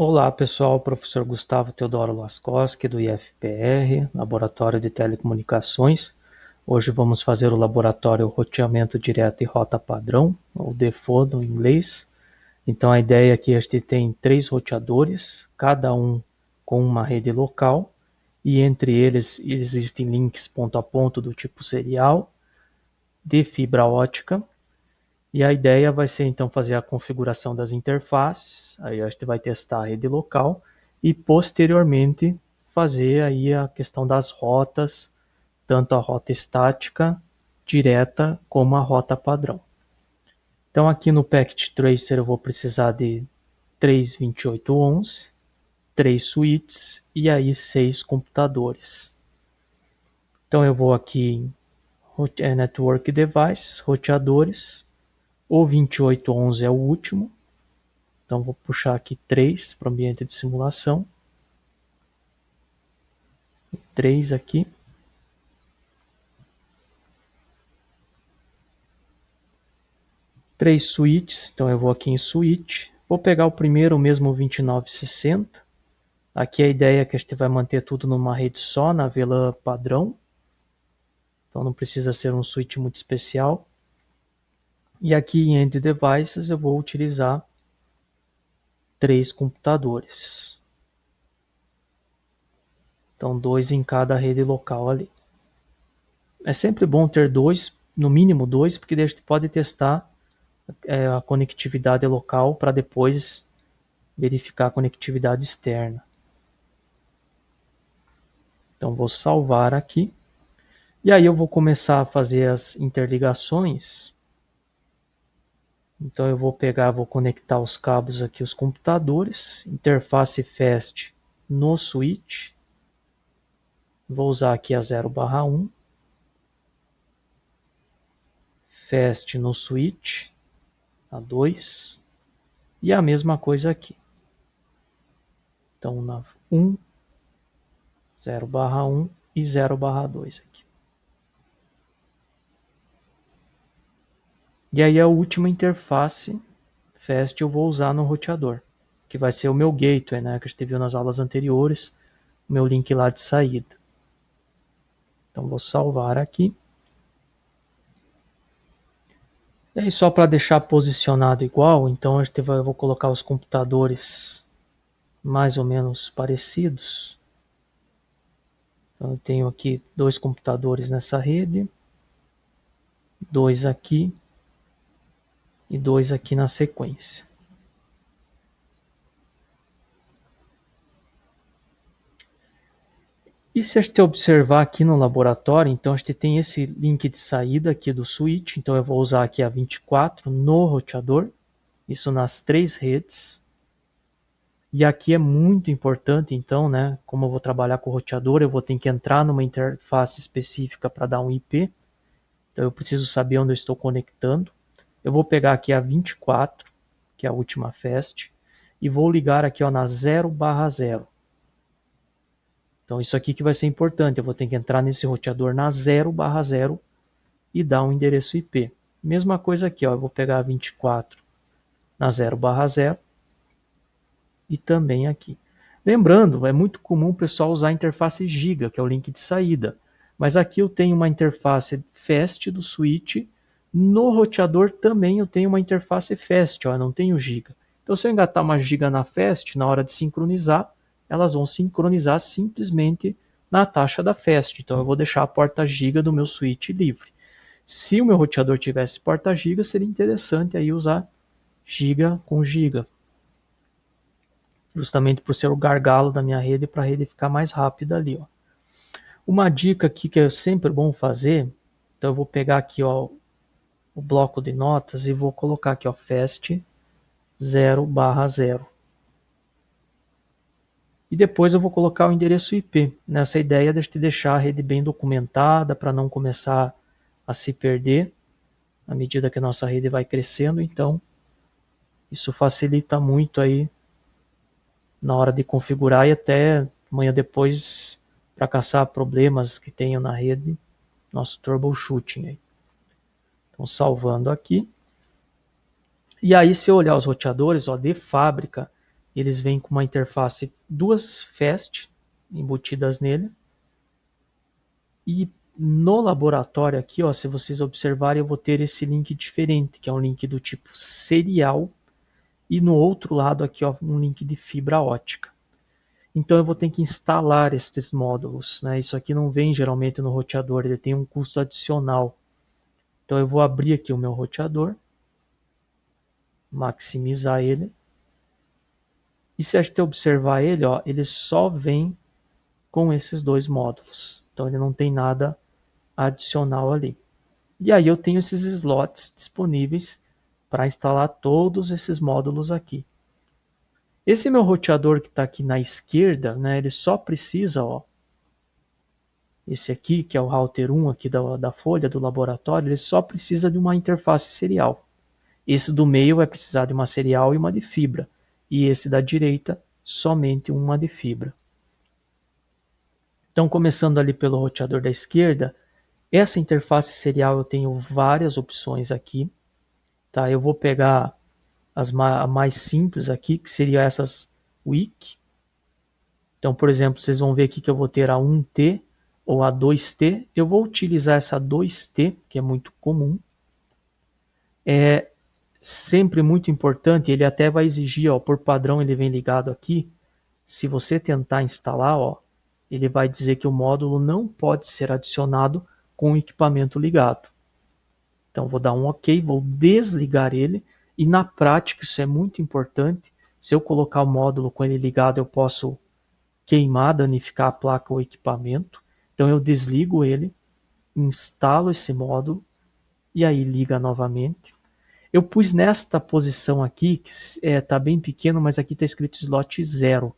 Olá pessoal, professor Gustavo Teodoro Laskoski do IFPR, Laboratório de Telecomunicações. Hoje vamos fazer o laboratório Roteamento Direto e Rota Padrão, ou DFO no inglês. Então a ideia aqui é que a gente tem 3 roteadores, cada um com uma rede local, e entre eles existem links ponto a ponto do tipo serial, de fibra ótica. E a ideia vai ser então fazer a configuração das interfaces, aí a gente vai testar a rede local e posteriormente fazer aí a questão das rotas, tanto a rota estática, direta, como a rota padrão. Então aqui no Packet Tracer eu vou precisar de 32811, 3 switches e aí 6 computadores. Então eu vou aqui em Network Devices, roteadores, o 2811 é o último. Então vou puxar aqui 3 para o ambiente de simulação. 3 aqui. Três switches, então eu vou aqui em switch. Vou pegar o primeiro, o mesmo 2960. Aqui a ideia é que a gente vai manter tudo numa rede só, na VLAN padrão. Então não precisa ser um switch muito especial. E aqui em End Devices eu vou utilizar 3 computadores. Então 2 em cada rede local ali. É sempre bom ter 2, no mínimo 2, porque daí a gente pode testar a conectividade local para depois verificar a conectividade externa. Então vou salvar aqui. E aí eu vou começar a fazer as interligações. Então eu vou pegar, vou conectar os cabos aqui, os computadores, interface fast no switch. Vou usar aqui a 0/1. Fast no switch, a 2. E a mesma coisa aqui. Então na 1, 0/1 e 0/2 aqui. E aí a última interface fast eu vou usar no roteador, que vai ser o meu gateway, né, que a gente viu nas aulas anteriores, o meu link lá de saída. Então vou salvar aqui. E aí só para deixar posicionado igual, então eu vou colocar os computadores mais ou menos parecidos. Então eu tenho aqui 2 computadores nessa rede, 2 aqui e 2 aqui na sequência. E se a gente observar aqui no laboratório, então a gente tem esse link de saída aqui do switch, então eu vou usar aqui a 24 no roteador, isso nas 3 redes. E aqui é muito importante, então, né, como eu vou trabalhar com o roteador, eu vou ter que entrar numa interface específica para dar um IP, então eu preciso saber onde eu estou conectando. Eu vou pegar aqui a 24, que é a última fast, e vou ligar aqui ó, na 0/0. Então isso aqui que vai ser importante, eu vou ter que entrar nesse roteador na 0/0 e dar um endereço IP. Mesma coisa aqui, ó, eu vou pegar a 24 na 0/0 e também aqui. Lembrando, é muito comum o pessoal usar a interface Giga, que é o link de saída. Mas aqui eu tenho uma interface fast do switch, no roteador também eu tenho uma interface fast, ó, eu não tenho Giga. Então se eu engatar uma Giga na fast, na hora de sincronizar, elas vão sincronizar simplesmente na taxa da fast. Então eu vou deixar a porta Giga do meu switch livre. Se o meu roteador tivesse porta Giga, seria interessante aí usar Giga com Giga, justamente por ser o gargalo da minha rede, para a rede ficar mais rápida ali. Ó. Uma dica aqui que é sempre bom fazer, então eu vou pegar aqui ó, o bloco de notas e vou colocar aqui ó, fast 0/0. E depois eu vou colocar o endereço IP, nessa ideia de deixar a rede bem documentada, para não começar a se perder à medida que a nossa rede vai crescendo, então isso facilita muito aí na hora de configurar e até amanhã depois para caçar problemas que tenham na rede, nosso troubleshooting aí. Então salvando aqui. E aí se eu olhar os roteadores, ó, de fábrica, eles vêm com uma interface, duas fast embutidas nele. E no laboratório aqui, ó, se vocês observarem, eu vou ter esse link diferente, que é um link do tipo serial. E no outro lado aqui, ó, um link de fibra ótica. Então eu vou ter que instalar estes módulos, né? Isso aqui não vem geralmente no roteador, ele tem um custo adicional. Então eu vou abrir aqui o meu roteador, maximizar ele. E se a gente observar ele, ó, ele só vem com esses dois módulos. Então ele não tem nada adicional ali. E aí eu tenho esses slots disponíveis para instalar todos esses módulos aqui. Esse meu roteador que está aqui na esquerda, né, ele só precisa, ó, esse aqui, que é o router 1 aqui da folha do laboratório, ele só precisa de uma interface serial. Esse do meio vai precisar de uma serial e uma de fibra. E esse da direita, somente uma de fibra. Então, começando ali pelo roteador da esquerda, essa interface serial eu tenho várias opções aqui. Tá? Eu vou pegar a mais simples aqui, que seriam essas WIC. Então, por exemplo, vocês vão ver aqui que eu vou ter a 1T ou a 2T. Eu vou utilizar essa 2T, que é muito comum. É sempre muito importante, ele até vai exigir, ó, por padrão ele vem ligado aqui. Se você tentar instalar, ó, ele vai dizer que o módulo não pode ser adicionado com o equipamento ligado. Então vou dar um OK, vou desligar ele e na prática isso é muito importante. Se eu colocar o módulo com ele ligado, eu posso queimar, danificar a placa ou equipamento. Então eu desligo ele, instalo esse módulo e aí liga novamente. Eu pus nesta posição aqui, que está bem pequeno, mas aqui está escrito slot 0.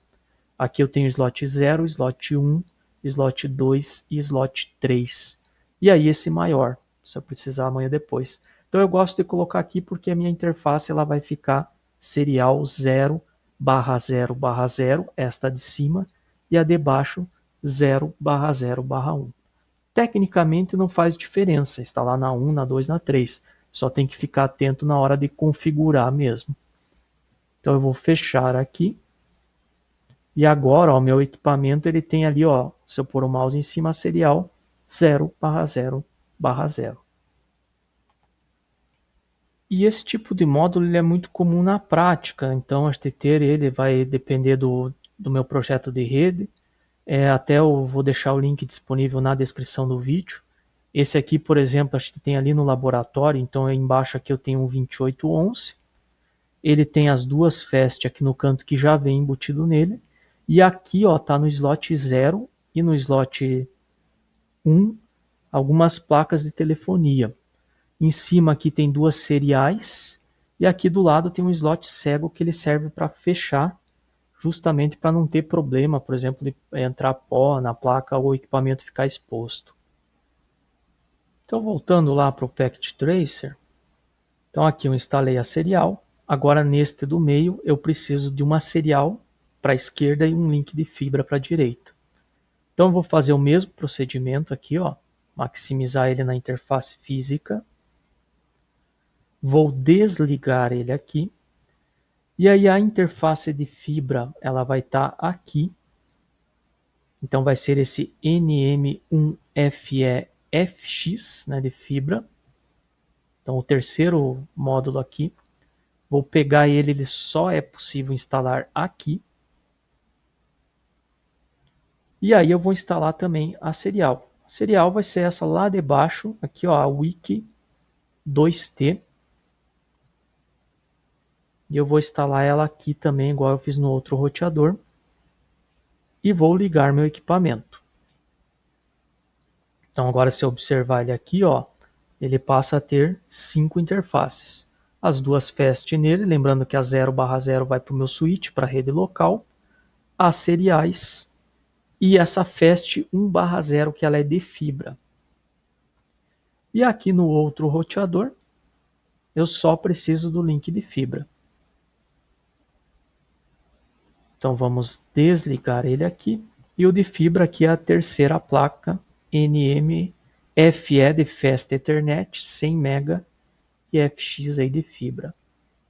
Aqui eu tenho slot 0, slot 1, slot 2 e slot 3. E aí esse maior, se eu precisar amanhã depois. Então eu gosto de colocar aqui porque a minha interface ela vai ficar serial 0/0/0, esta de cima, e a de baixo 0/0/1. Tecnicamente não faz diferença, está lá na 1, na 2, na 3. Só tem que ficar atento na hora de configurar mesmo. Então eu vou fechar aqui. E agora, o meu equipamento ele tem ali, ó, se eu pôr o mouse em cima, serial 0/0/0. E esse tipo de módulo ele é muito comum na prática, então a gente ter ele vai depender do meu projeto de rede. Até eu vou deixar o link disponível na descrição do vídeo. Esse aqui, por exemplo, a gente tem ali no laboratório, então embaixo aqui eu tenho um 2811. Ele tem as duas fast aqui no canto que já vem embutido nele. E aqui ó, tá no slot 0 e no slot 1 algumas placas de telefonia. Em cima aqui tem duas seriais e aqui do lado tem um slot cego que ele serve para fechar, justamente para não ter problema, por exemplo, de entrar pó na placa ou o equipamento ficar exposto. Então voltando lá para o Packet Tracer, então aqui eu instalei a serial. Agora neste do meio eu preciso de uma serial para a esquerda e um link de fibra para a direita. Então eu vou fazer o mesmo procedimento aqui, ó, maximizar ele na interface física. Vou desligar ele aqui. E aí a interface de fibra ela vai estar aqui. Então vai ser esse NM1FE-FX, né, de fibra. Então o terceiro módulo aqui. Vou pegar ele só é possível instalar aqui. E aí eu vou instalar também a serial. A serial vai ser essa lá de baixo, aqui ó, a Wiki 2T. E eu vou instalar ela aqui também, igual eu fiz no outro roteador. E vou ligar meu equipamento. Então agora se eu observar ele aqui, ó, ele passa a ter 5 interfaces. As duas fast nele, lembrando que a 0/0 vai para o meu switch, para a rede local. As seriais e essa fast 1/0 que ela é de fibra. E aqui no outro roteador, eu só preciso do link de fibra. Então vamos desligar ele aqui. E o de fibra aqui é a terceira placa NM-FE de Fast Ethernet 100 MB e FX aí de fibra.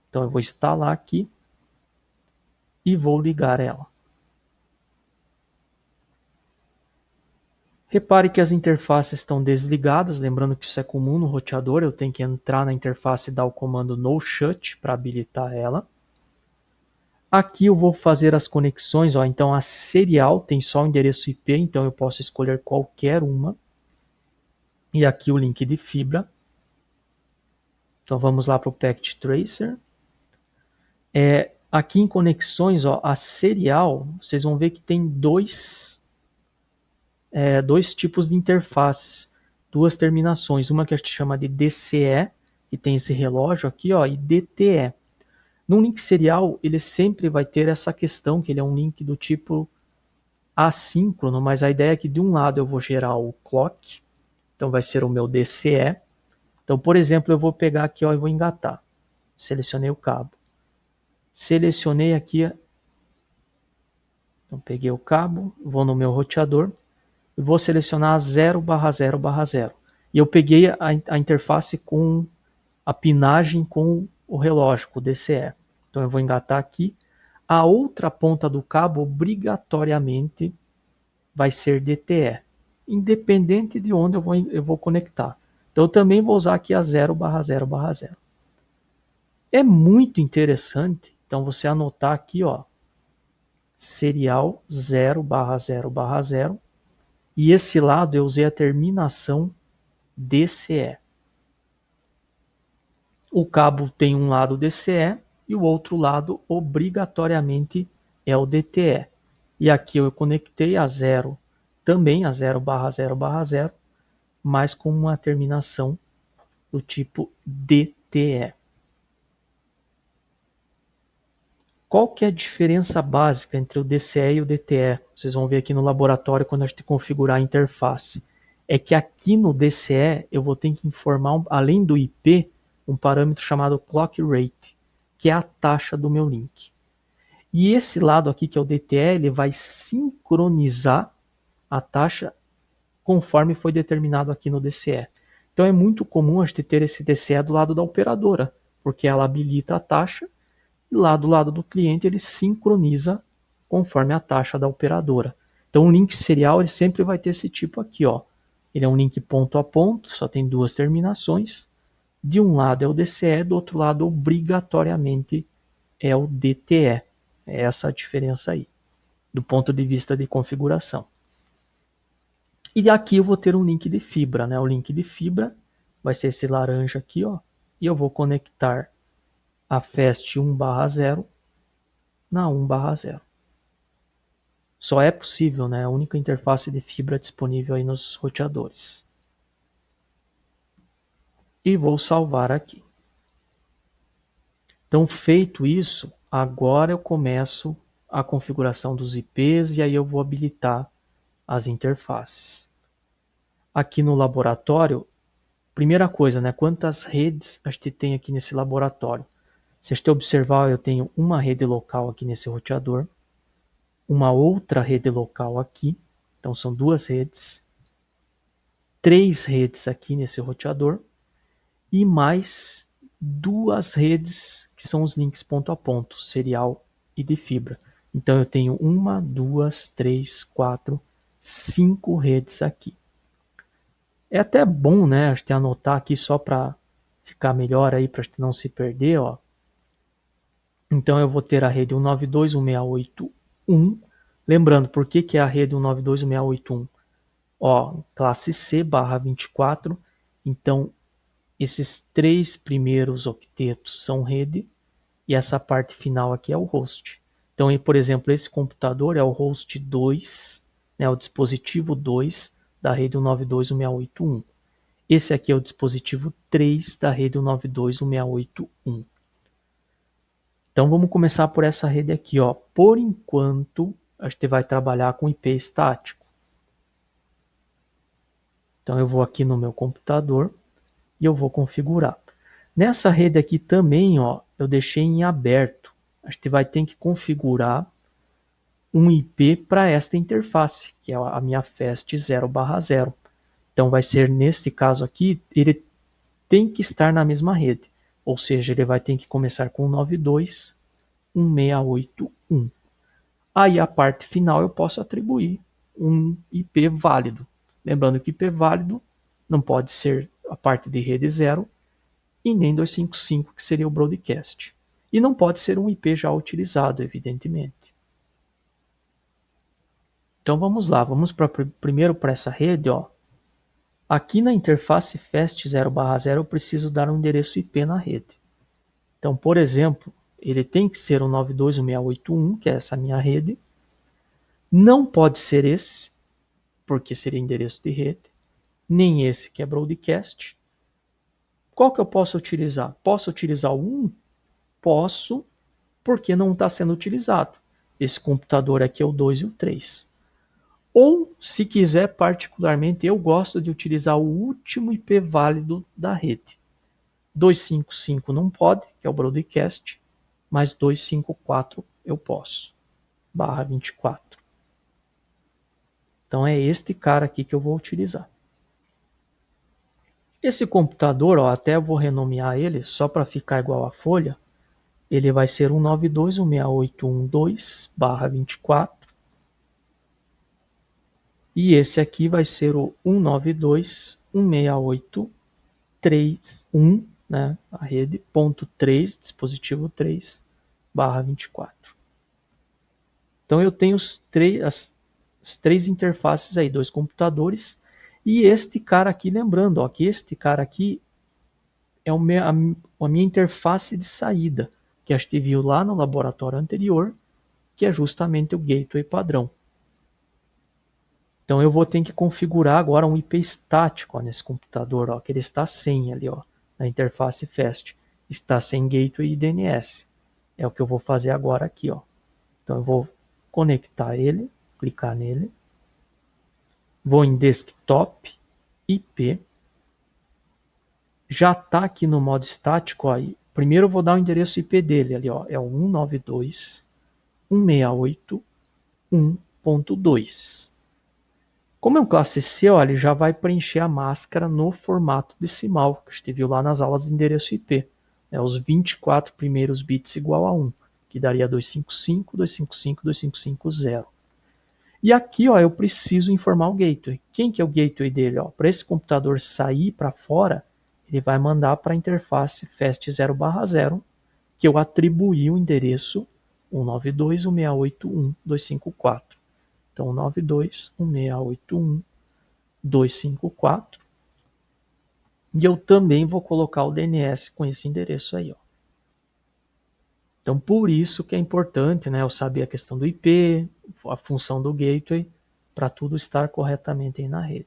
Então eu vou instalar aqui. e vou ligar ela. Repare que as interfaces estão desligadas, lembrando que isso é comum no roteador, eu tenho que entrar na interface e dar o comando no shut para habilitar ela. Aqui eu vou fazer as conexões, ó, então a serial tem só o endereço IP, então eu posso escolher qualquer uma. E aqui o link de fibra. Então vamos lá para o Packet Tracer. Aqui em conexões, ó, a serial, vocês vão ver que tem dois tipos de interfaces, duas terminações. Uma que a gente chama de DCE, que tem esse relógio aqui, ó, e DTE. No link serial, ele sempre vai ter essa questão, que ele é um link do tipo assíncrono, mas a ideia é que de um lado eu vou gerar o clock, então vai ser o meu DCE. Então, por exemplo, eu vou pegar aqui, ó, e vou engatar. Selecionei o cabo. Selecionei aqui, então peguei o cabo, vou no meu roteador e vou selecionar 0/0/0. E eu peguei a interface com a pinagem com o relógio, com o DCE. Então eu vou engatar aqui. A outra ponta do cabo obrigatoriamente vai ser DTE, independente de onde eu vou conectar. Então eu também vou usar aqui a 0/0/0. É muito interessante, então você anotar aqui, ó, serial 0/0/0, e esse lado eu usei a terminação DCE. O cabo tem um lado DCE e o outro lado obrigatoriamente é o DTE. E aqui eu conectei a 0, também a 0/0/0, mas com uma terminação do tipo DTE. Qual que é a diferença básica entre o DCE e o DTE? Vocês vão ver aqui no laboratório quando a gente configurar a interface. É que aqui no DCE eu vou ter que informar, além do IP, um parâmetro chamado clock rate, que é a taxa do meu link. E esse lado aqui, que é o DTE, ele vai sincronizar a taxa conforme foi determinado aqui no DCE. Então é muito comum a gente ter esse DCE do lado da operadora, porque ela habilita a taxa e lá do lado do cliente ele sincroniza conforme a taxa da operadora. Então o link serial ele sempre vai ter esse tipo aqui, ó. Ele é um link ponto a ponto, só tem duas terminações. De um lado é o DCE, do outro lado obrigatoriamente é o DTE. É essa a diferença aí, do ponto de vista de configuração. E aqui eu vou ter um link de fibra, né? O link de fibra vai ser esse laranja aqui, ó. E eu vou conectar a FAST 1/0 na 1/0. Só é possível, né? A única interface de fibra disponível aí nos roteadores. E vou salvar aqui. Então, feito isso, agora eu começo a configuração dos IPs e aí eu vou habilitar as interfaces. Aqui no laboratório, primeira coisa, né? Quantas redes a gente tem aqui nesse laboratório? Se a gente observar, eu tenho uma rede local aqui nesse roteador, uma outra rede local aqui, então são duas redes, 3 redes aqui nesse roteador e mais duas redes que são os links ponto a ponto, serial e de fibra. Então eu tenho 1, 2, 3, 4, 5 redes aqui. É até bom, né, a gente anotar aqui só para ficar melhor aí, para não se perder, ó. Então eu vou ter a rede 192.168.1. Lembrando, por que é a rede 192.168.1? Ó, classe C/24. Então, esses 3 primeiros octetos são rede e essa parte final aqui é o host. Então, por exemplo, esse computador é o host 2, né, o dispositivo 2 da rede 192.168.1. Esse aqui é o dispositivo 3 da rede 192.168.1. Então vamos começar por essa rede aqui, ó. Por enquanto, a gente vai trabalhar com IP estático. Então eu vou aqui no meu computador e eu vou configurar. Nessa rede aqui também, ó, eu deixei em aberto. A gente vai ter que configurar um IP para esta interface, que é a minha FAST 0/0. Então vai ser, neste caso aqui, ele tem que estar na mesma rede. Ou seja, ele vai ter que começar com 92.168.1. 1. Aí a parte final eu posso atribuir um IP válido. Lembrando que IP válido não pode ser a parte de rede 0 e nem 255, que seria o broadcast. E não pode ser um IP já utilizado, evidentemente. Então vamos lá, vamos primeiro para essa rede. Ó. Aqui na interface FAST 0/0 eu preciso dar um endereço IP na rede. Então, por exemplo, ele tem que ser o 92.168.1, que é essa minha rede. Não pode ser esse, porque seria endereço de rede. Nem esse, que é broadcast. Qual que eu posso utilizar? Posso utilizar o 1? Posso, porque não está sendo utilizado. Esse computador aqui é o 2 e o 3. Ou, se quiser, particularmente, eu gosto de utilizar o último IP válido da rede. 255 não pode, que é o broadcast, mas 254 eu posso, /24. Então é este cara aqui que eu vou utilizar. Esse computador, ó, até eu vou renomear ele, só para ficar igual a folha, ele vai ser 192.168.1.2/24. E esse aqui vai ser o 192.168.3.1, né, a rede, ponto 3, dispositivo 3/24. Então eu tenho as três interfaces aí, 2 computadores, e este cara aqui, lembrando, ó, que este cara aqui é a minha interface de saída, que a gente viu lá no laboratório anterior, que é justamente o gateway padrão. Então eu vou ter que configurar agora um IP estático, ó, nesse computador, ó, que ele está sem ali, ó, na interface FAST. Está sem gateway e DNS. É o que eu vou fazer agora aqui, ó. Então eu vou conectar ele, clicar nele. Vou em desktop, IP. Já está aqui no modo estático, ó. Primeiro eu vou dar o endereço IP dele ali, ó. É o 192.168.1.2. Como é um classe C, ó, ele já vai preencher a máscara no formato decimal, que a gente viu lá nas aulas de endereço IP. Os 24 primeiros bits igual a 1, que daria 255, 255, 2550. E aqui, ó, eu preciso informar o gateway. Quem que é o gateway dele? Para esse computador sair para fora, ele vai mandar para a interface FAST 0/0, que eu atribuí o endereço 192.168.1.254. Então, 192.168.1.254. E eu também vou colocar o DNS com esse endereço aí, ó. Então, por isso que é importante, né, eu saber a questão do IP, a função do gateway, para tudo estar corretamente aí na rede.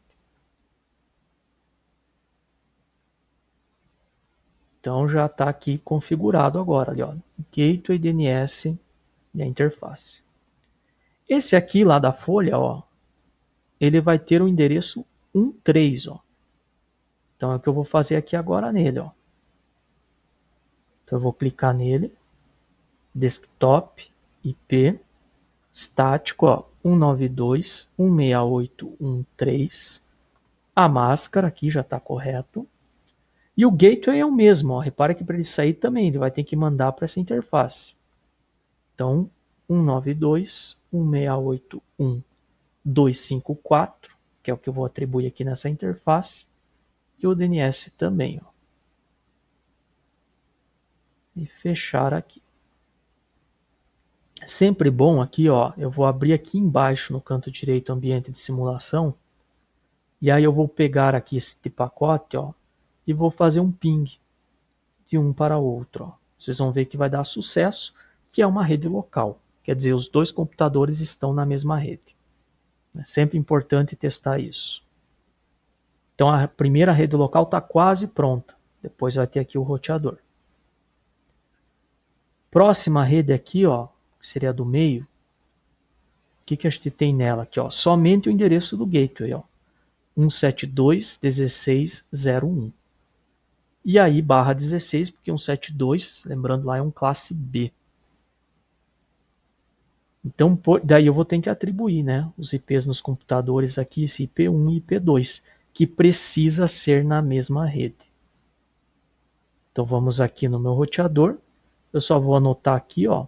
Então, já está aqui configurado agora, ali, ó, gateway, DNS e a interface. Esse aqui lá da folha, ó, ele vai ter o endereço 13, ó. Então, é o que eu vou fazer aqui agora nele, ó. Então, eu vou clicar nele, desktop, IP, estático, ó, 192.168.1.3. A máscara aqui já está correto. E o gateway é o mesmo, ó. Repara que para ele sair também, ele vai ter que mandar para essa interface. Então, 192.168.1.254, que é o que eu vou atribuir aqui nessa interface. E o DNS também, ó. E fechar aqui. Sempre bom aqui, ó, eu vou abrir aqui embaixo no canto direito ambiente de simulação. E aí eu vou pegar aqui esse pacote, ó, e vou fazer um ping de um para outro, ó. Vocês vão ver que vai dar sucesso, que é uma rede local. Quer dizer, os 2 computadores estão na mesma rede. É sempre importante testar isso. Então a primeira rede local está quase pronta. Depois vai ter aqui o roteador. Próxima rede aqui, ó, que seria a do meio. O que a gente tem nela aqui, ó? Somente o endereço do gateway, ó. 172.16.01. E aí /16, porque 172, lembrando lá, é um classe B. Então, daí eu vou ter que atribuir, né, os IPs nos computadores aqui, esse IP1 e IP2, que precisa ser na mesma rede. Então vamos aqui no meu roteador. Eu só vou anotar aqui, ó,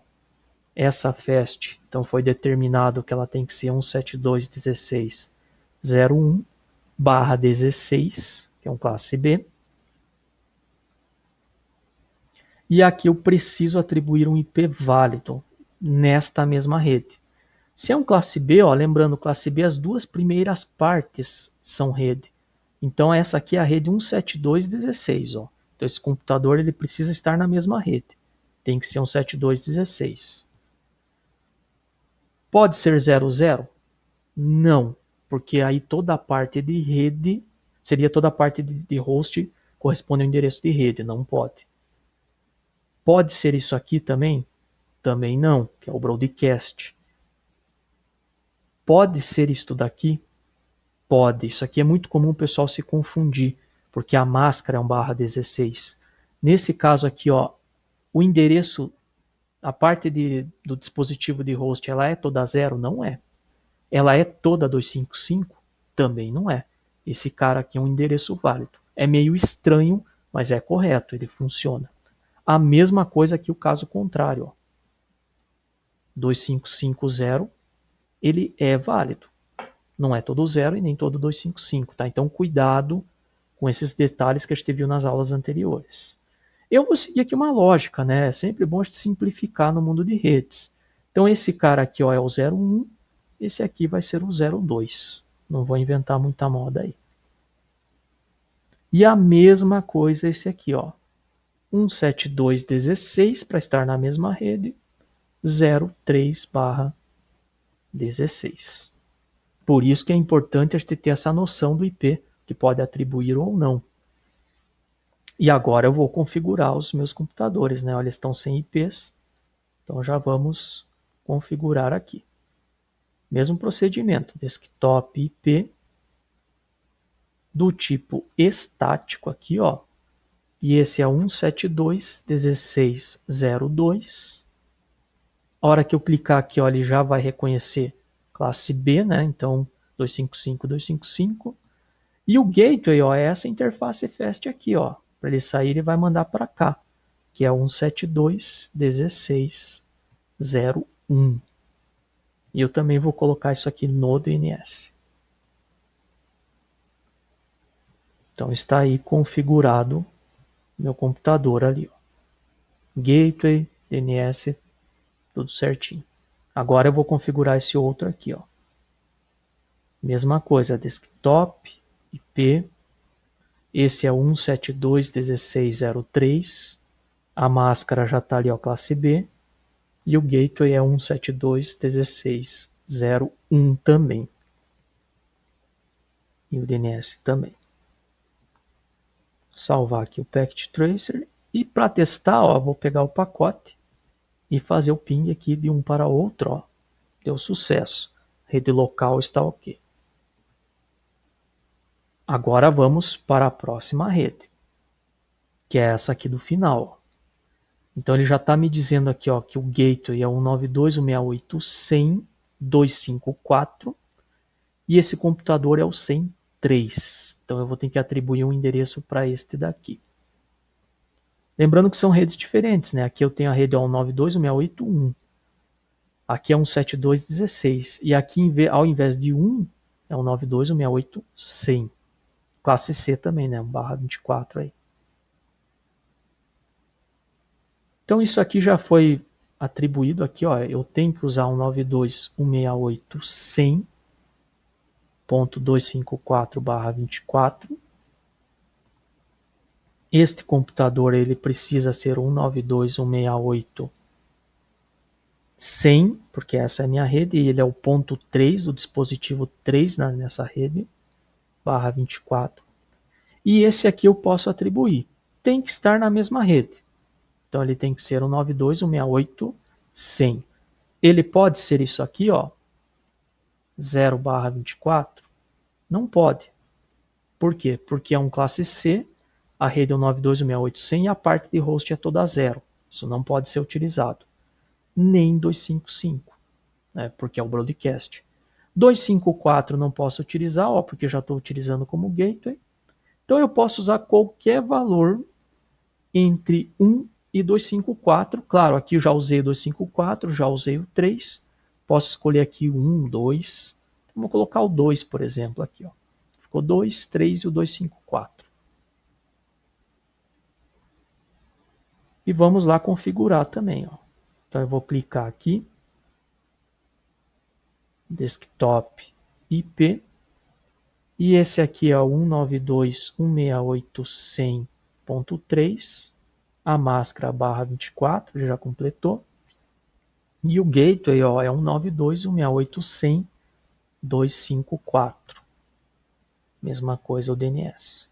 essa fast, então foi determinado que ela tem que ser 172.16.01/16, que é um classe B. E aqui eu preciso atribuir um IP válido nesta mesma rede. Se é um classe B, ó, lembrando, classe B, as duas primeiras partes são rede. Então essa aqui é a rede 172.16. Ó. Então esse computador ele precisa estar na mesma rede. Tem que ser 172.16. Pode ser 00? Não, porque aí toda a parte de rede seria toda a parte de host corresponde ao endereço de rede, não pode. Pode ser isso aqui também? Também não, que é o broadcast. Pode ser isto daqui? Pode. Isso aqui é muito comum o pessoal se confundir, porque a máscara é um /16. Nesse caso aqui, ó, o endereço, a parte do dispositivo de host, ela é toda 0? Não é. Ela é toda 255? Também não é. Esse cara aqui é um endereço válido. É meio estranho, mas é correto, ele funciona. A mesma coisa que o caso contrário, ó. 2550, ele é válido. Não é todo 0 e nem todo 255, tá? Então cuidado com esses detalhes que a gente viu nas aulas anteriores. Eu vou seguir aqui uma lógica, né? É sempre bom a gente simplificar no mundo de redes. Então esse cara aqui, ó, é o 01, esse aqui vai ser o 02. Não vou inventar muita moda aí. E a mesma coisa esse aqui, ó. 172.16 para estar na mesma rede, 03/16. Por isso que é importante a gente ter essa noção do IP, que pode atribuir ou não. E agora eu vou configurar os meus computadores, né? Olha, eles estão sem IPs, então já vamos configurar aqui. Mesmo procedimento, desktop IP, do tipo estático aqui, ó. E esse é 172.16.02. A hora que eu clicar aqui, ó, ele já vai reconhecer classe B, né? Então 255.255. E o gateway, ó, é essa interface fast aqui, ó. Para ele sair, ele vai mandar para cá, que é 172.16.01. E eu também vou colocar isso aqui no DNS. Então está aí configurado meu computador ali, ó. Gateway, DNS, tudo certinho. Agora eu vou configurar esse outro aqui, ó. Mesma coisa, desktop, IP. Esse é 172.16.03. A máscara já está ali, ó, classe B. E o gateway é 172.16.01 também. E o DNS também. Salvar aqui o Packet Tracer. E para testar, ó, vou pegar o pacote e fazer o ping aqui de um para outro. Ó. Deu sucesso. Rede local está ok. Agora vamos para a próxima rede, que é essa aqui do final. Então ele já está me dizendo aqui, ó, que o gateway é 192.168.100.254 e esse computador é o 103. Então eu vou ter que atribuir um endereço para este daqui. Lembrando que são redes diferentes, né? Aqui eu tenho a rede 192.168.1. Aqui é 172.16. E aqui, ao invés de 1, é 192.168.100. Classe C também, né? 1/24 aí. Então isso aqui já foi atribuído aqui, ó. Eu tenho que usar 192.168.100.254/24. Este computador ele precisa ser 192.168.100, porque essa é a minha rede e ele é o ponto 3, o dispositivo 3 nessa rede, /24. E esse aqui eu posso atribuir. Tem que estar na mesma rede. Então ele tem que ser 192.168.100. Ele pode ser isso aqui, ó, 0/24? Não pode. Por quê? Porque é um classe C, a rede é 192.168.100 e a parte de host é toda 0. Isso não pode ser utilizado. Nem 255, né, porque é o broadcast. 254 não posso utilizar, ó, porque já estou utilizando como gateway. Então eu posso usar qualquer valor entre 1 e 254. Claro, aqui eu já usei o 254, já usei o 3. Posso escolher aqui o 1, 2. Vou colocar o 2, por exemplo, aqui. Ó. Ficou 2, 3 e o 254. E vamos lá configurar também. Ó. Então eu vou clicar aqui. Desktop IP. E esse aqui é o 192.168.100.3. A máscara barra 24, já completou. E o gateway ó, é 192.168.100.254. Mesma coisa o DNS.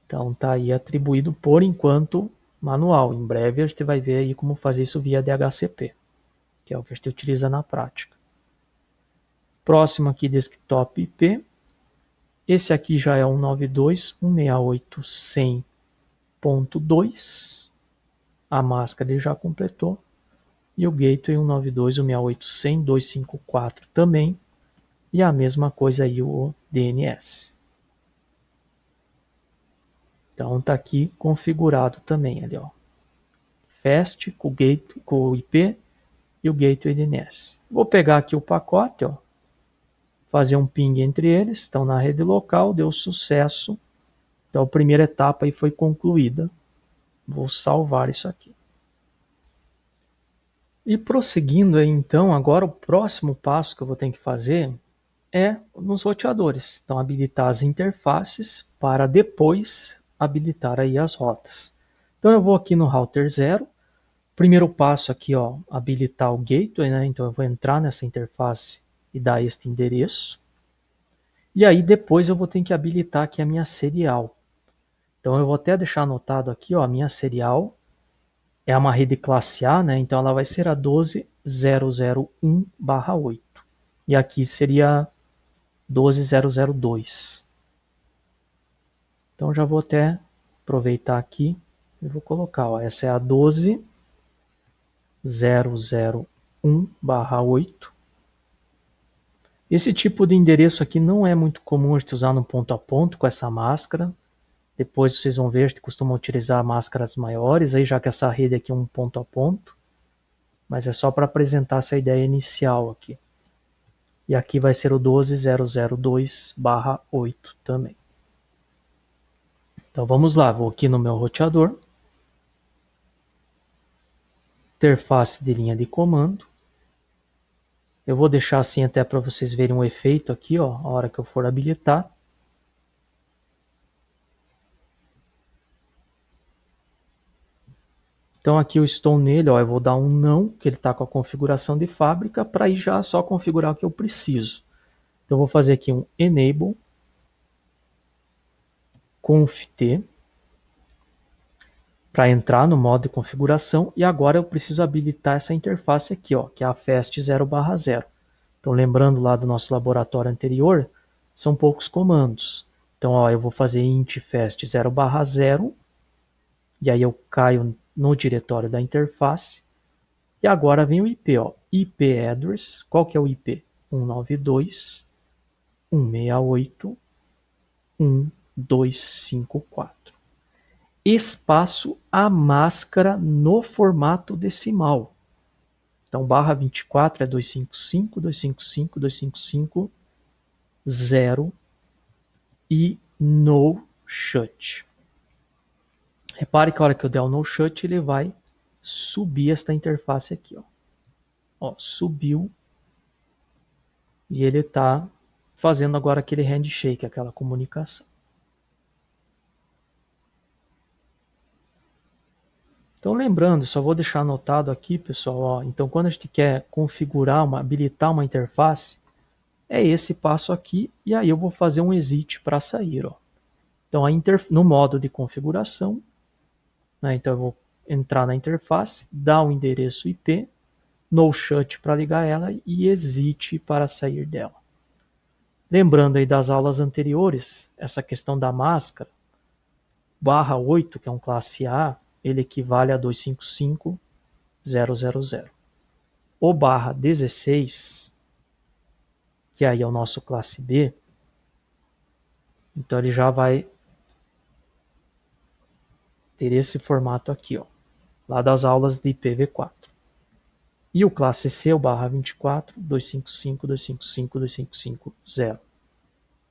Então tá aí atribuído por enquanto manual. Em breve a gente vai ver aí como fazer isso via DHCP, que é o que a gente utiliza na prática. Próximo aqui, desktop IP. Esse aqui já é 192.168.100.2. A máscara ele já completou. E o gateway 192.168.100.254 também. E a mesma coisa aí o DNS. Então tá aqui configurado também ali, ó. Fast com o IP e o gateway DNS. Vou pegar aqui o pacote, ó, fazer um ping entre eles, estão na rede local, deu sucesso. Então a primeira etapa aí foi concluída. Vou salvar isso aqui. E prosseguindo aí então, agora o próximo passo que eu vou ter que fazer é nos roteadores. Então habilitar as interfaces para depois habilitar aí as rotas. Então eu vou aqui no router 0. Primeiro passo aqui, ó, habilitar o gateway, né? Então eu vou entrar nessa interface e dar este endereço. E aí depois eu vou ter que habilitar aqui a minha serial. Então eu vou até deixar anotado aqui, ó, a minha serial é uma rede classe A, né? Então ela vai ser a 12001/8. E aqui seria 12002. Então já vou até aproveitar aqui e vou colocar, ó, essa é a 12001/8. Esse tipo de endereço aqui não é muito comum a gente usar no ponto a ponto com essa máscara. Depois vocês vão ver, a gente costuma utilizar máscaras maiores, aí já que essa rede aqui é um ponto a ponto. Mas é só para apresentar essa ideia inicial aqui. E aqui vai ser o 12002/8 também. Então vamos lá, vou aqui no meu roteador. Interface de linha de comando. Eu vou deixar assim até para vocês verem um efeito aqui, ó, a hora que eu for habilitar. Então aqui eu estou nele, ó, eu vou dar um não, que ele está com a configuração de fábrica, para ir já só configurar o que eu preciso. Então eu vou fazer aqui um enable conft para entrar no modo de configuração, e agora eu preciso habilitar essa interface aqui, ó, que é a fast 0/0. Então lembrando lá do nosso laboratório anterior, são poucos comandos. Então ó, eu vou fazer int fast 0/0, e aí eu caio no diretório da interface. E agora vem o IP, ó, IP address. Qual que é o IP? 192.168.1.254. Espaço a máscara no formato decimal. Então, barra 24 é 255, 255, 255, 0 e no shut. Repare que a hora que eu der o no shut, ele vai subir esta interface aqui, ó. Ó, subiu. E ele está fazendo agora aquele handshake, aquela comunicação. Então lembrando, só vou deixar anotado aqui, pessoal, ó, então quando a gente quer configurar, habilitar uma interface, é esse passo aqui, e aí eu vou fazer um exit para sair. Ó. Então no modo de configuração, né, então eu vou entrar na interface, dar o endereço IP, no shut para ligar ela e exit para sair dela. Lembrando aí das aulas anteriores, essa questão da máscara, barra 8, que é um classe A, ele equivale a 255.000. O barra 16, que aí é o nosso classe B, então ele já vai ter esse formato aqui, ó, lá das aulas de IPv4. E o classe C, o barra 24, 255, 255, 255.0.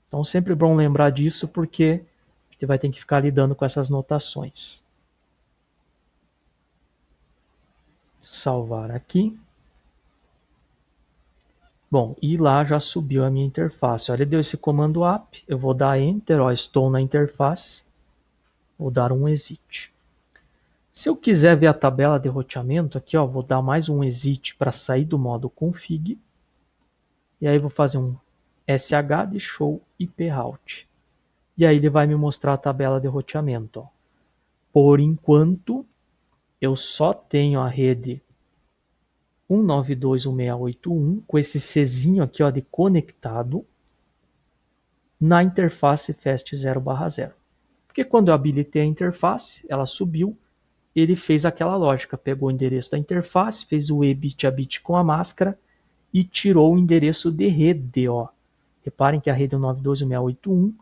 Então sempre é bom lembrar disso porque a gente vai ter que ficar lidando com essas notações. Salvar aqui. Bom, e lá já subiu a minha interface. Olha, ele deu esse comando app, eu vou dar Enter, ó, estou na interface, vou dar um exit. Se eu quiser ver a tabela de roteamento, aqui ó, vou dar mais um exit para sair do modo config, e aí vou fazer um sh de show IP route. E aí ele vai me mostrar a tabela de roteamento. Ó. Por enquanto, eu só tenho a rede 192.168.1 com esse Czinho aqui ó, de conectado na interface FAST 0/0. Porque quando eu habilitei a interface, ela subiu, ele fez aquela lógica, pegou o endereço da interface, fez o E bit a bit com a máscara e tirou o endereço de rede. Ó. Reparem que a rede é 192.168.1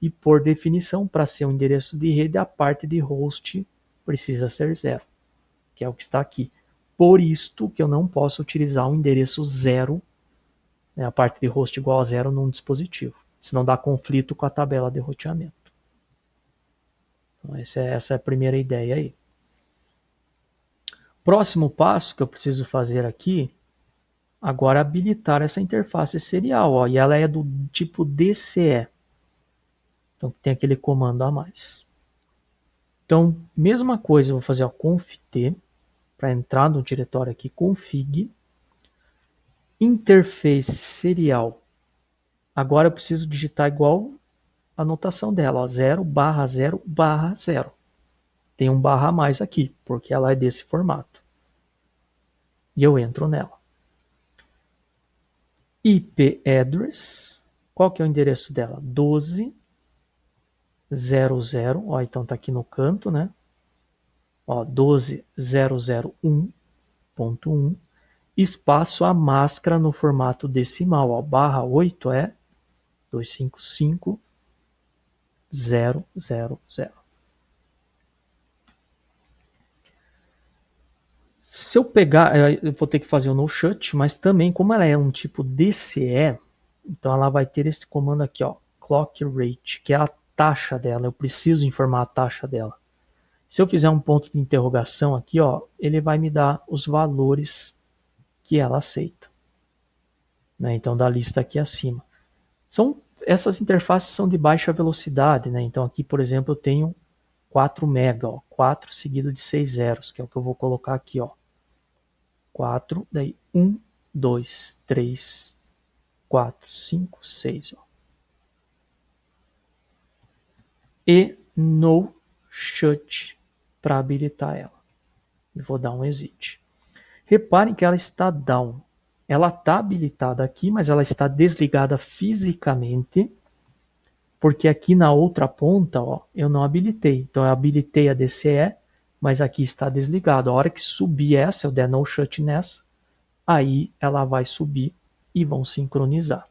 e por definição, para ser um endereço de rede, a parte de host precisa ser 0, que é o que está aqui. Por isto que eu não posso utilizar um endereço 0, né, a parte de host igual a 0 num dispositivo, senão dá conflito com a tabela de roteamento. Então, essa é a primeira ideia aí. Próximo passo que eu preciso fazer aqui, agora é habilitar essa interface serial, ó, e ela é do tipo DCE. Então tem aquele comando a mais. Então, mesma coisa, eu vou fazer o conft para entrar no diretório aqui, config, interface serial. Agora eu preciso digitar igual a notação dela, 0/0/0. Tem um barra a mais aqui, porque ela é desse formato. E eu entro nela. IP address, qual que é o endereço dela? 12.0.0, ó, então tá aqui no canto, né? Ó, 12.0.0.1.1, espaço a máscara no formato decimal, ó, barra 8 é 255.0.0.0. Se eu pegar, eu vou ter que fazer o no shut, mas também como ela é um tipo DCE, então ela vai ter esse comando aqui, ó, clock rate, que é a taxa dela, eu preciso informar a taxa dela. Se eu fizer um ponto de interrogação aqui, ó, ele vai me dar os valores que ela aceita. Né? Então, da lista aqui acima. Essas interfaces são de baixa velocidade. Né? Então, aqui, por exemplo, eu tenho 4 MB, ó, 4 seguido de 6 zeros, que é o que eu vou colocar aqui. Ó. 4, daí 1, 2, 3, 4, 5, 6. Ó. E no shut para habilitar ela. Eu vou dar um exit. Reparem que ela está down. Ela está habilitada aqui, mas ela está desligada fisicamente, porque aqui na outra ponta, ó, eu não habilitei. Então eu habilitei a DCE, mas aqui está desligado. A hora que subir essa, eu der no shut nessa, aí ela vai subir e vão sincronizar.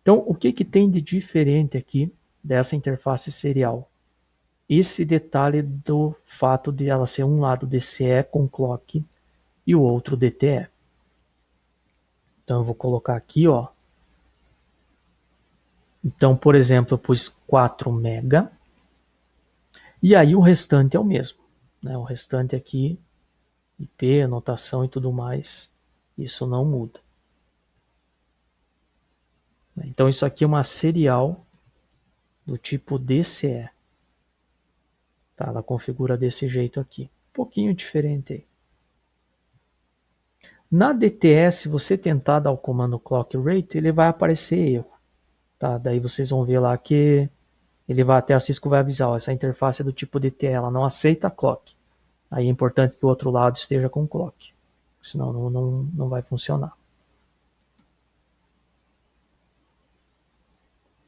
Então, o que tem de diferente aqui dessa interface serial? Esse detalhe do fato de ela ser um lado DCE com clock e o outro DTE. Então eu vou colocar aqui, ó. Então, por exemplo, eu pus 4 MB. E aí o restante é o mesmo. Né? O restante aqui, IP, anotação e tudo mais, isso não muda. Então isso aqui é uma serial do tipo DCE. Tá? Ela configura desse jeito aqui. Um pouquinho diferente aí. Na DTE, se você tentar dar o comando clock rate, ele vai aparecer erro. Tá? Daí vocês vão ver lá que ele vai até a Cisco vai avisar, ó, essa interface é do tipo DTE, ela não aceita clock. Aí é importante que o outro lado esteja com clock, senão não vai funcionar.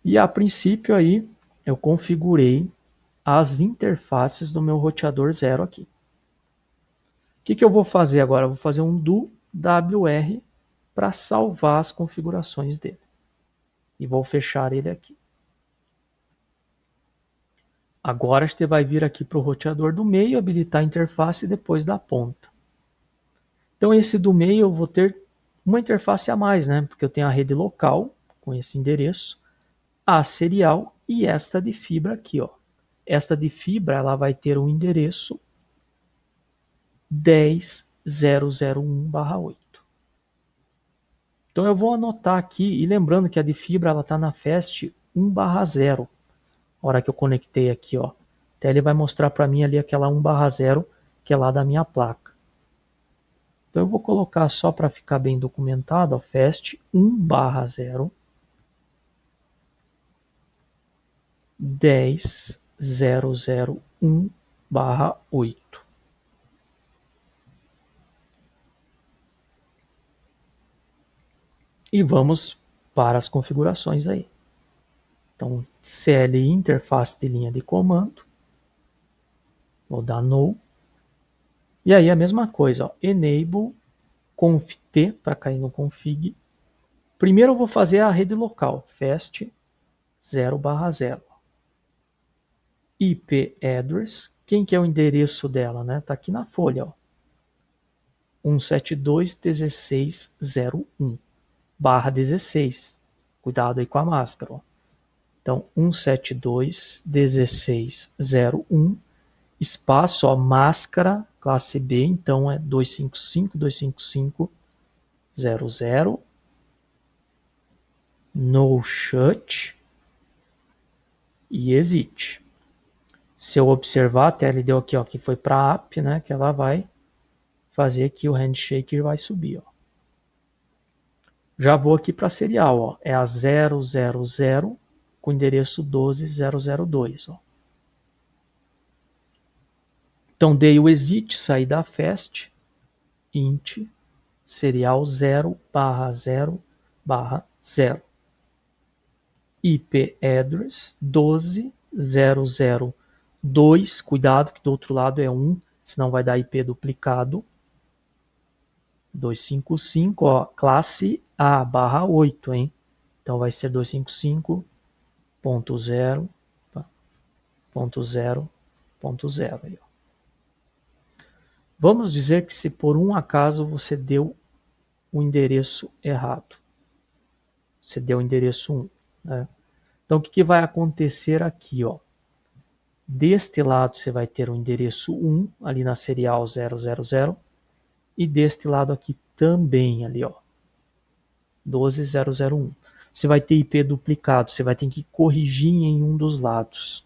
E a princípio aí eu configurei as interfaces do meu roteador 0 aqui. O que eu vou fazer agora? Eu vou fazer um do WR para salvar as configurações dele. E vou fechar ele aqui. Agora a gente vai vir aqui para o roteador do meio, habilitar a interface depois da ponta. Então esse do meio eu vou ter uma interface a mais, né? Porque eu tenho a rede local com esse endereço, a serial e esta de fibra aqui, ó. Esta de fibra ela vai ter um endereço 10.001/8. Então eu vou anotar aqui, e lembrando que a de fibra ela está na FAST 1/0. A hora que eu conectei aqui, ó. Até ele vai mostrar para mim ali aquela 1/0 que é lá da minha placa. Então eu vou colocar só para ficar bem documentado, ó, FAST 1/0 10.001/8. E vamos para as configurações aí. Então, CLI interface de linha de comando. Vou dar no. E aí a mesma coisa, ó, enable conft para cair no config. Primeiro eu vou fazer a rede local, fast 0/0. IP address, quem que é o endereço dela, né? Tá aqui na folha, ó. 172.16.01/16. Cuidado aí com a máscara, ó. Então, 172.16.01, espaço, ó, máscara, classe B, então é 255.255.00, no shut e exit. Se eu observar, até ele deu aqui, ó, que foi para app, né, que ela vai fazer que o handshake vai subir, ó. Já vou aqui para serial, ó, é a 000 com endereço 12.002, ó. Então dei o exit, saí da fast, int serial 0/0/0. IP address 12.002, cuidado que do outro lado é 1, senão vai dar IP duplicado. 255, ó, classe A/8, hein? Então vai ser 255.0.0.0 aí, ó. Vamos dizer que se por um acaso você deu o endereço errado. Você deu o endereço 1, né? Então o que vai acontecer aqui, ó? Deste lado você vai ter o endereço 1 ali na serial 000 e deste lado aqui também ali, ó, 12.001. Você vai ter IP duplicado, você vai ter que corrigir em um dos lados.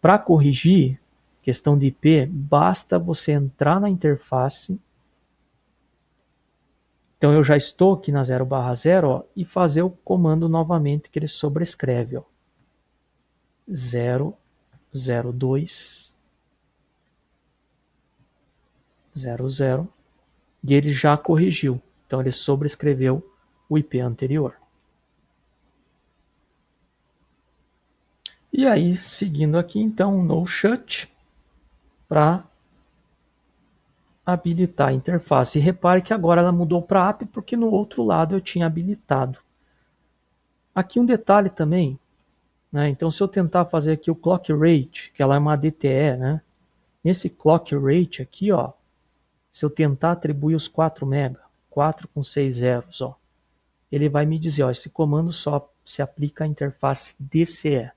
Para corrigir questão de IP, basta você entrar na interface. Então eu já estou aqui na 0/0, ó, e fazer o comando novamente que ele sobrescreve, ó. 002 00 e ele já corrigiu. Então ele sobrescreveu o IP anterior. E aí, seguindo aqui, então, no shut para habilitar a interface. E repare que agora ela mudou para app porque no outro lado eu tinha habilitado. Aqui um detalhe também, né? Então se eu tentar fazer aqui o clock rate, que ela é uma DTE, né? Nesse clock rate aqui, ó, se eu tentar atribuir os 4 MB, 4 com 6 zeros, ó, ele vai me dizer, ó, esse comando só se aplica à interface DCE.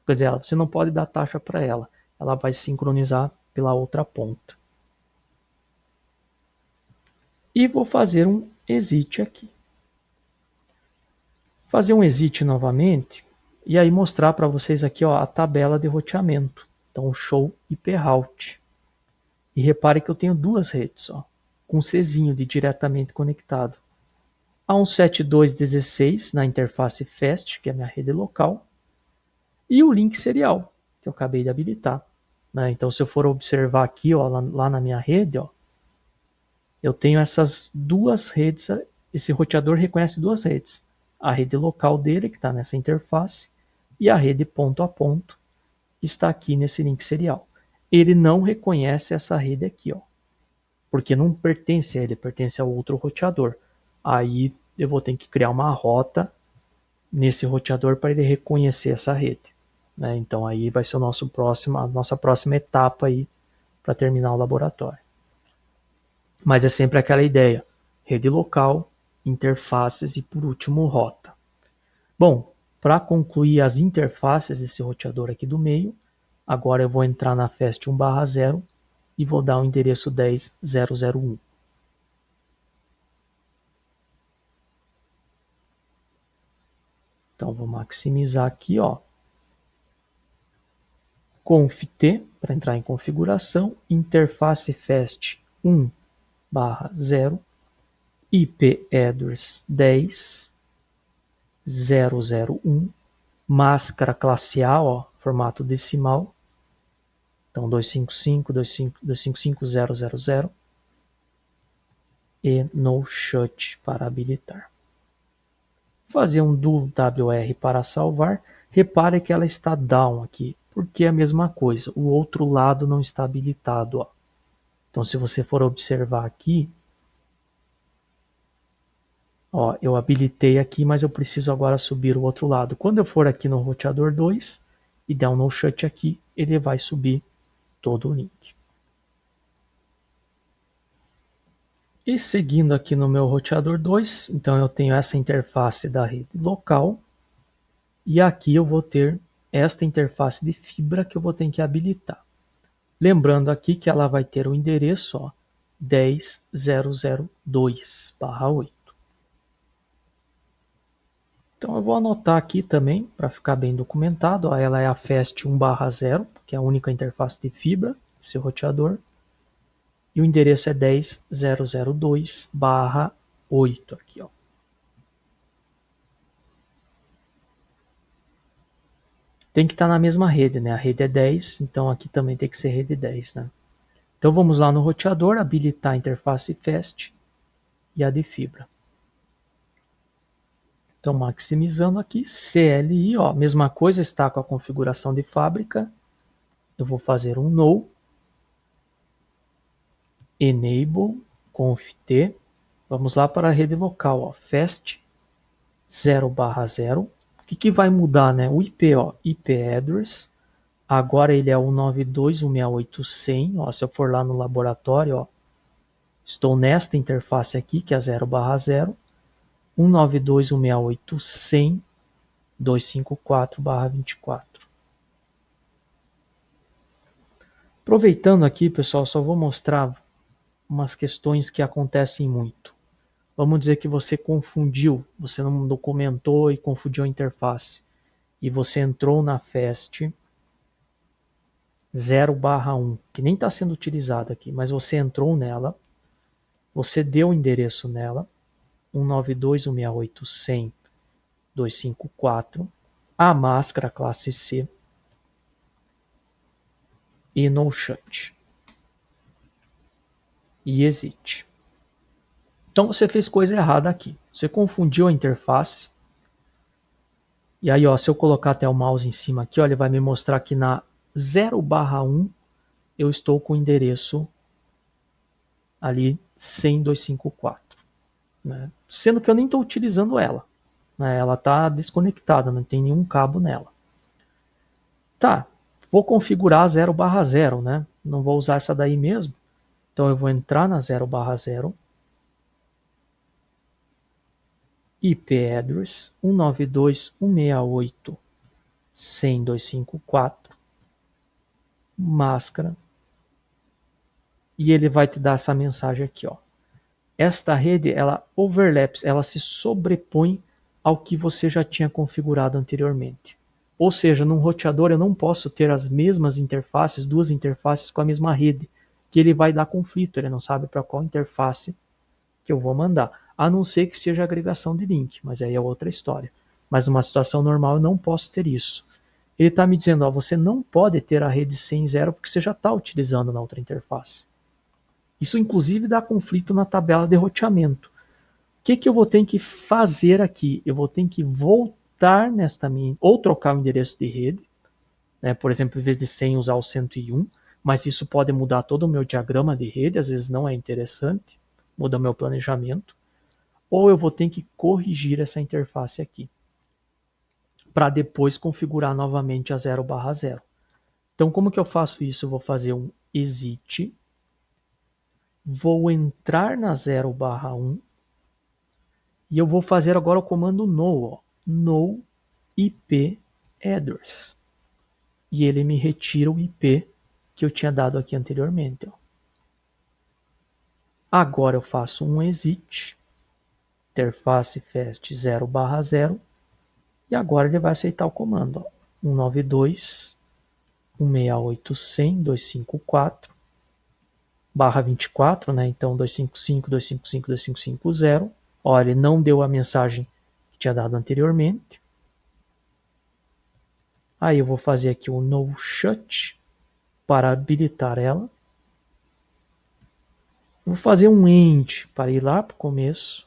Quer dizer, você não pode dar taxa para ela. Ela vai sincronizar pela outra ponta. E vou fazer um exit aqui. Fazer um exit novamente e aí mostrar para vocês aqui, ó, a tabela de roteamento. Então, o show IP route. E repare que eu tenho duas redes, ó, com um Czinho de diretamente conectado. A 172.16 na interface fast, que é a minha rede local, e o link serial, que eu acabei de habilitar, né? Então, se eu for observar aqui, ó, lá na minha rede, ó, eu tenho essas duas redes. Esse roteador reconhece duas redes. A rede local dele, que está nessa interface, e a rede ponto a ponto, que está aqui nesse link serial. Ele não reconhece essa rede aqui, ó, porque não pertence a ele, pertence ao outro roteador. Aí eu vou ter que criar uma rota nesse roteador para ele reconhecer essa rede, né? Então aí vai ser a nossa próxima etapa aí para terminar o laboratório. Mas é sempre aquela ideia: rede local, interfaces e por último rota. Bom, para concluir as interfaces desse roteador aqui do meio, agora eu vou entrar na FAST 1/0 e vou dar o endereço 10.0.0.1. Então vou maximizar aqui, ó. Conf T para entrar em configuração, interface FAST 1/0, IP address 10.0.0.1, máscara classe A, ó, formato decimal. Então 255.255.0.0.0 e no shut para habilitar. Fazer um do WR para salvar. Repare que ela está down aqui, porque é a mesma coisa. O outro lado não está habilitado, ó. Então se você for observar aqui, ó, eu habilitei aqui, mas eu preciso agora subir o outro lado. Quando eu for aqui no roteador 2 e der um no shut aqui, ele vai subir todo o link. E seguindo aqui no meu roteador 2, então eu tenho essa interface da rede local. E aqui eu vou ter esta interface de fibra que eu vou ter que habilitar. Lembrando aqui que ela vai ter o endereço 10.0.0.2/8. Então eu vou anotar aqui também para ficar bem documentado. Ó, ela é a FAST 1/0, que é a única interface de fibra, esse roteador. E o endereço é 10.0.0.2/8 aqui, ó. Tem que estar na mesma rede, né? A rede é 10, então aqui também tem que ser rede 10, né? Então vamos lá no roteador, habilitar a interface FAST e a de fibra. Então maximizando aqui, CLI, ó, mesma coisa, está com a configuração de fábrica. Eu vou fazer um no, enable, conf t. Vamos lá para a rede local, ó, FAST 0/0. O que vai mudar, né? O IP, ó, IP address. Agora ele é 192.168.100. Ó, se eu for lá no laboratório, ó, estou nesta interface aqui, que é 0/0. 192.168.100.254/24. Aproveitando aqui, pessoal, só vou mostrar umas questões que acontecem muito. Vamos dizer que você confundiu, você não documentou e confundiu a interface. E você entrou na FAST 0/1, que nem está sendo utilizada aqui, mas você entrou nela, você deu o endereço nela, 192.168.100.254, a máscara classe C e no shut. E exit. Então você fez coisa errada aqui. Você confundiu a interface. E aí, ó, se eu colocar até o mouse em cima aqui, ó, ele vai me mostrar que na 0/1 eu estou com o endereço ali 100.254, né? Sendo que eu nem estou utilizando ela, né? Ela está desconectada, não tem nenhum cabo nela. Tá, vou configurar 0/0, né? Não vou usar essa daí mesmo. Então eu vou entrar na 0/0, IP address 192.168.100.254, máscara, e ele vai te dar essa mensagem aqui, ó. Esta rede, ela overlaps, ela se sobrepõe ao que você já tinha configurado anteriormente. Ou seja, num roteador eu não posso ter as mesmas interfaces, duas interfaces com a mesma rede, que ele vai dar conflito, ele não sabe para qual interface que eu vou mandar, a não ser que seja agregação de link, mas aí é outra história. Mas numa situação normal eu não posso ter isso. Ele está me dizendo, ó, você não pode ter a rede 100.0 porque você já está utilizando na outra interface. Isso inclusive dá conflito na tabela de roteamento. O que eu vou ter que fazer aqui? Eu vou ter que voltar nesta minha, ou trocar o endereço de rede, né? Por exemplo, em vez de 100 usar o 101, mas isso pode mudar todo o meu diagrama de rede, às vezes não é interessante, muda o meu planejamento, ou eu vou ter que corrigir essa interface aqui. para depois configurar novamente a 0/0. Então, como que eu faço isso? Eu vou fazer um exit, vou entrar na 0/1 e eu vou fazer agora o comando no, no IP address. E ele me retira o IP que eu tinha dado aqui anteriormente. Ó. Agora eu faço um exit, interface fast 0/0, e agora ele vai aceitar o comando. Ó. 192.168.1.254/24, né? Então 255.255.255.0. Ó, ele não deu a mensagem que tinha dado anteriormente. Aí eu vou fazer aqui o no shut para habilitar ela. Vou fazer um end para ir lá para o começo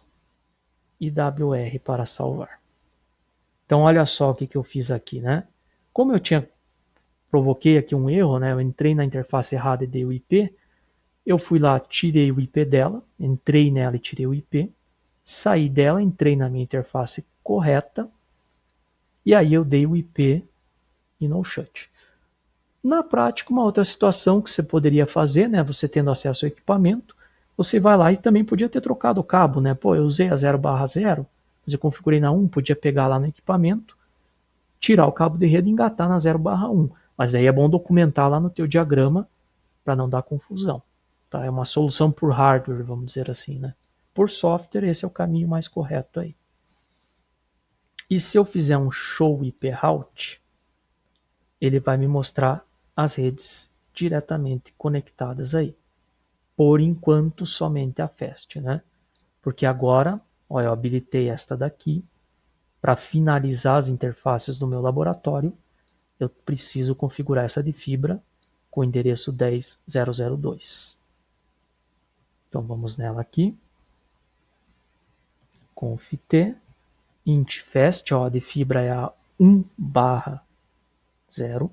e WR para salvar. Então olha só o que eu fiz aqui, né? Como eu provoquei aqui um erro, né? Eu entrei na interface errada e dei o IP. Eu fui lá, tirei o IP dela, entrei nela e tirei o IP, saí dela, entrei na minha interface correta e aí eu dei o IP e no shut. Na prática, uma outra situação que você poderia fazer, né? Você tendo acesso ao equipamento, você vai lá e também podia ter trocado o cabo, né? Pô, eu usei a 0/0, mas eu configurei na 1, podia pegar lá no equipamento, tirar o cabo de rede e engatar na 0/1. Mas aí é bom documentar lá no teu diagrama para não dar confusão. Tá? É uma solução por hardware, vamos dizer assim, né? Por software, esse é o caminho mais correto aí. E se eu fizer um show IP route, ele vai me mostrar as redes diretamente conectadas aí. Por enquanto, somente a FAST, né? Porque agora, ó, eu habilitei esta daqui. Para finalizar as interfaces do meu laboratório, eu preciso configurar essa de fibra com o endereço 10.0.0.2. Então vamos nela aqui. Conft int fast, ó, a de fibra é a 1/0.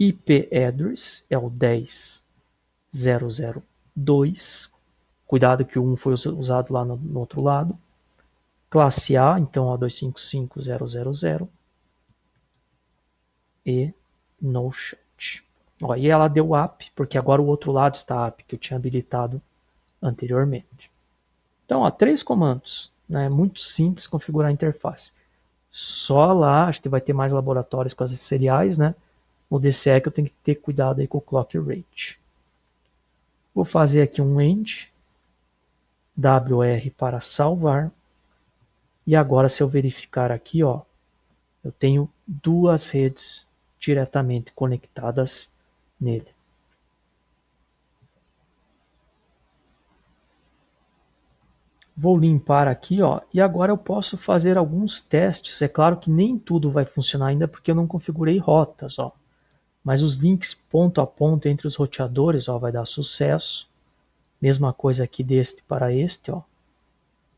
IP address é o 10.0.0.2. Cuidado que o 1 foi usado lá no outro lado. Classe A, então, ó, 255.0.0.0. E no chat. Ó, e ela deu app, porque agora o outro lado está app, que eu tinha habilitado anteriormente. Então, ó, 3 comandos. Né? Muito simples configurar a interface. Só lá, acho que vai ter mais laboratórios com as seriais, né? No DCE que eu tenho que ter cuidado aí com o clock rate. Vou fazer aqui um end, WR para salvar. E agora, se eu verificar aqui, ó, eu tenho duas redes diretamente conectadas nele. Vou limpar aqui, ó, e agora eu posso fazer alguns testes. É claro que nem tudo vai funcionar ainda porque eu não configurei rotas, ó. Mas os links ponto a ponto entre os roteadores, ó, vai dar sucesso. Mesma coisa aqui deste para este, ó.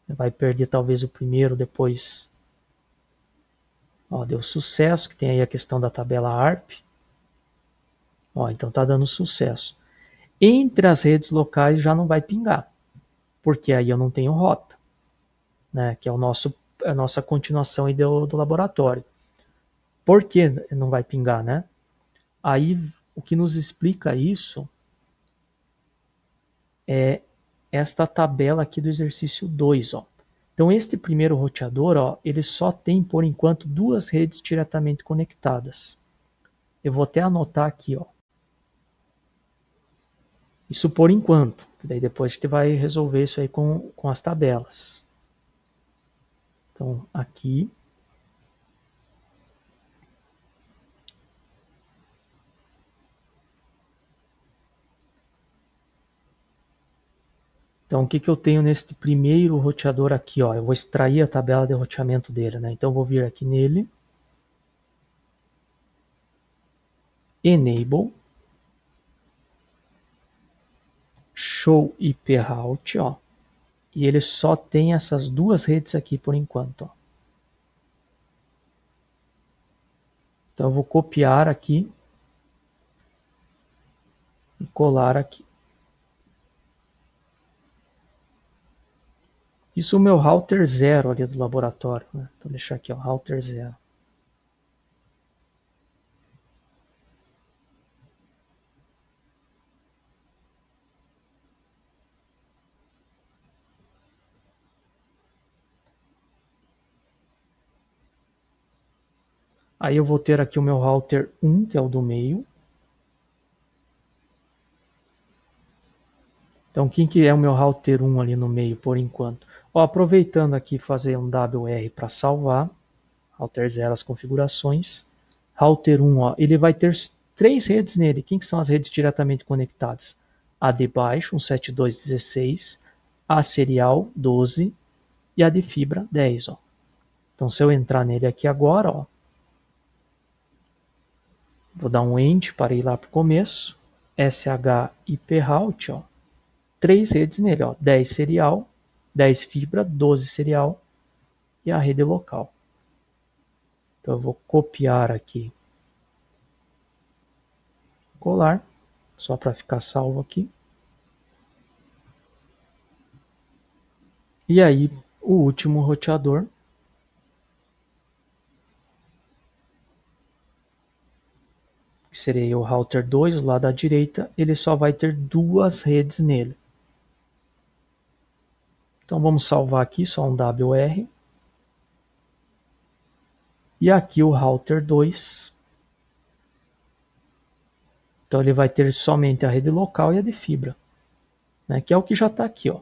Vai perder talvez o primeiro, depois, ó, deu sucesso, que tem aí a questão da tabela ARP. Ó, então tá dando sucesso. Entre as redes locais já não vai pingar, porque aí eu não tenho rota, né? Que é a nossa continuação aí do laboratório. Por que não vai pingar, né? Aí o que nos explica isso é esta tabela aqui do exercício 2, ó. Então este primeiro roteador, ó, ele só tem por enquanto duas redes diretamente conectadas. Eu vou até anotar aqui, ó. Isso por enquanto. Daí depois a gente vai resolver isso aí com as tabelas. Então aqui. Então o que eu tenho neste primeiro roteador aqui, ó? Eu vou extrair a tabela de roteamento dele, né? Então eu vou vir aqui nele. Enable. Show IP route, ó. E ele só tem essas duas redes aqui por enquanto, ó. Então eu vou copiar aqui e colar aqui. Isso é o meu router 0 ali do laboratório, né? Então deixar aqui, ó, router 0. Aí eu vou ter aqui o meu router 1, que é o do meio. Então, quem que é o meu router 1 ali no meio, por enquanto? Ó, aproveitando aqui, fazer um WR para salvar. Router 0, as configurações. Router 1, ó, ele vai ter 3 redes nele. Quem que são as redes diretamente conectadas? A de baixo, 172.16, a serial 12 e a de fibra 10. Ó. Então, se eu entrar nele aqui agora, ó, vou dar um End para ir lá para o começo. SH IP Route, ó, 3 redes nele, ó, 10 serial, 10 fibra, 12 serial e a rede local. Então eu vou copiar aqui, colar, só para ficar salvo aqui. E aí o último roteador, que seria o router 2, lá da direita, ele só vai ter 2 redes nele. Então vamos salvar aqui, só um WR. E aqui o router 2. Então ele vai ter somente a rede local e a de fibra, né, que é o que já está aqui. Ó.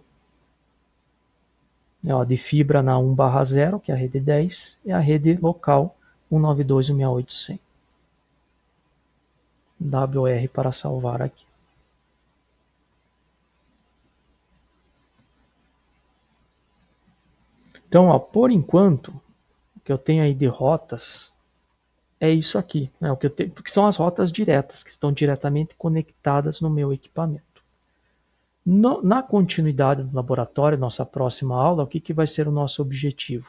De fibra na 1/0, que é a rede 10, e a rede local 192.168.100. WR para salvar aqui. Então, ó, por enquanto, o que eu tenho aí de rotas é isso aqui, né? O que eu tenho, porque são as rotas diretas, que estão diretamente conectadas no meu equipamento. Na continuidade do laboratório, nossa próxima aula, o que, que vai ser o nosso objetivo?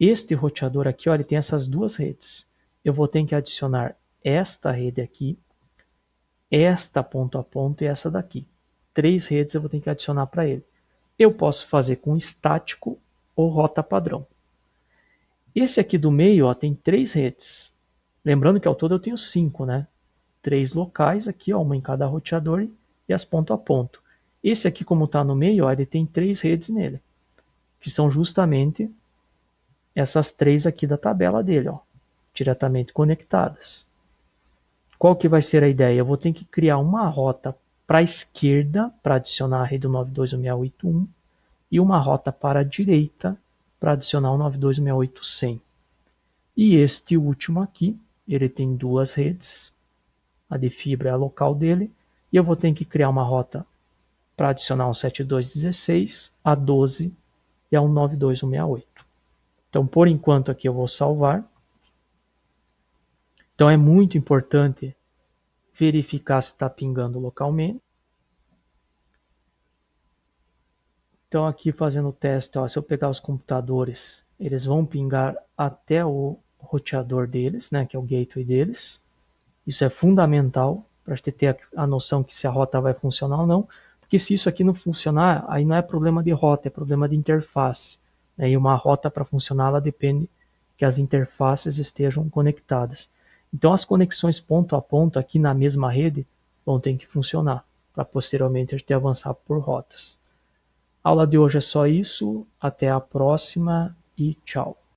Este roteador aqui, ó, ele tem essas 2 redes. Eu vou ter que adicionar esta rede aqui, esta ponto a ponto e essa daqui. 3 redes eu vou ter que adicionar para ele. Eu posso fazer com estático ou rota padrão. Esse aqui do meio, ó, tem 3 redes. Lembrando que ao todo eu tenho 5, né? 3 locais aqui, ó, uma em cada roteador e as ponto a ponto. Esse aqui, como está no meio, ó, ele tem 3 redes nele, que são justamente essas 3 aqui da tabela dele, ó, diretamente conectadas. Qual que vai ser a ideia? Eu vou ter que criar uma rota para a esquerda para adicionar a rede 92.168.1 e uma rota para a direita para adicionar o 92.168.100. E este último aqui, ele tem 2 redes, a de fibra é a local dele, e eu vou ter que criar uma rota para adicionar um 72.16, a 12 e a 192.168. Então, por enquanto aqui eu vou salvar. Então é muito importante verificar se está pingando localmente. Então aqui fazendo o teste, ó, se eu pegar os computadores, eles vão pingar até o roteador deles, né, que é o gateway deles. Isso é fundamental para a gente ter a noção que se a rota vai funcionar ou não, porque se isso aqui não funcionar, aí não é problema de rota, é problema de interface. Né? E uma rota para funcionar, ela depende que as interfaces estejam conectadas. Então as conexões ponto a ponto aqui na mesma rede vão ter que funcionar, para posteriormente a gente avançar por rotas. A aula de hoje é só isso, até a próxima e tchau.